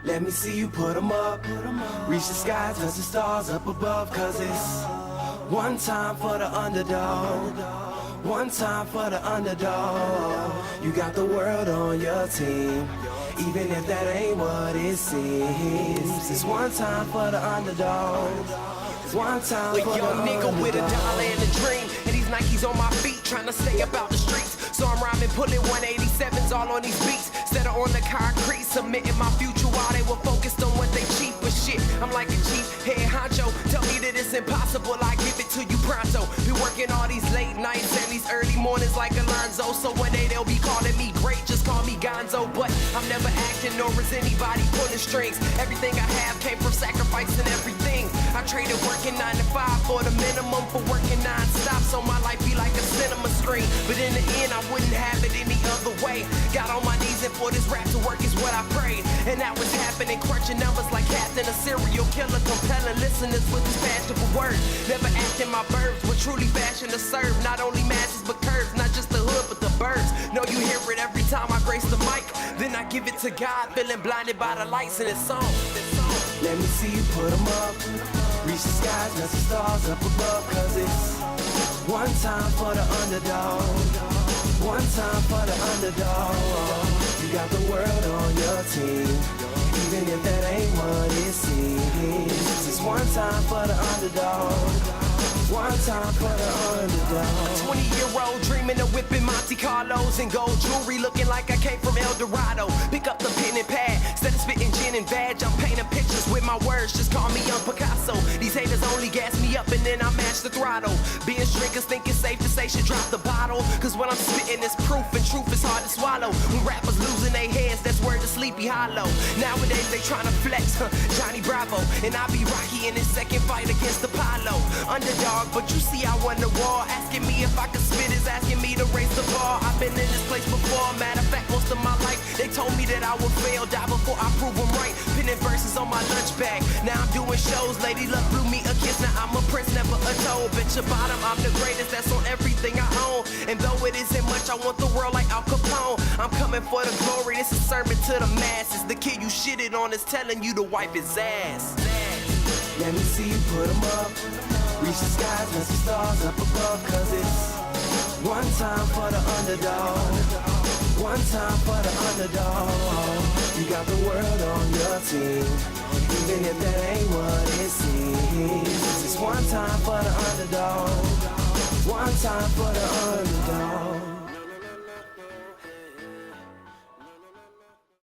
Let me see you put 'em up. Reach the sky, touch the stars up above. Cause it's one time for the underdog. One time for the underdog. You got the world on your team, even if that ain't what it seems. It's one time for the underdog. It's one time for the underdog. A young nigga with a dollar and a dream, and these Nikes on my feet, trying to stay about the streets. So I'm rhyming, pulling 187s all on these beats. Instead of on the concrete, submitting my future while they were focused on what they cheap. But shit, I'm like a cheap head honcho. Tell me that it's impossible, I give it to you pronto. Been working all these late nights and these early mornings like Alonzo. So one day they'll be calling me great, just call me Gonzo. But I'm never acting, nor is anybody pulling strings. Everything I have came from sacrificing everything. I traded working 9 to 5 for the minimum for working non-stop. So my life be like a cinema screen. But in the end, I wouldn't have it any other way. Got on my knees and for this rap to work is what I prayed. And that was happening, crunching numbers like Captain, a serial killer, compelling listeners with his fashionable words. Never acting my verbs, but truly fashion to serve. Not only masses but curves, not just the hood but the birds. Know you hear it every time I grace the mic. Then I give it to God, feeling blinded by the lights in this song. Let me see you put 'em up. Reach the skies, touch the stars up above. Cause it's one time for the underdog. One time for the underdog. You got the world on your team, even if that ain't what it seems. It's one time for the underdog. One time for the underdog. 20-year-old dreaming of whipping Monte Carlos and gold jewelry, looking like I came from El Dorado. Pick up the pen and pad, instead of spitting gin and vag, I'm painting pictures with my words, just call me Young Picasso. These haters only gas me up and then I match the throttle. Being drinkers think it's safe to say should drop the bottle. Cause when I'm spitting it's proof, and truth is hard to swallow. When rappers losing their heads, that's word to Sleepy Hollow. Nowadays they tryna flex, Johnny Bravo. And I be Rocky in his second fight against Apollo. Underdog, but you see I won the war. Asking me if I could spit is asking me to raise the bar. I've been in this place before, matter of fact most of my life. They told me that I would fail, die before I prove them right. Pinning verses on my lunch bag, now I'm doing shows. Lady Luck blew me a kiss, now I'm a prince, never a toad. Bet your bottom, I'm the greatest, that's on everything I own. And though it isn't much, I want the world like Al Capone. I'm coming for the glory, this is a sermon to the masses. The kid you shitted on is telling you to wipe his ass. Let me see you put 'em up. Reach the skies, touch the stars up above. Cause it's one time for the underdog. One time for the underdog. You got the world on your team, even if that ain't what it seems. It's one time for the underdog. One time for the underdog.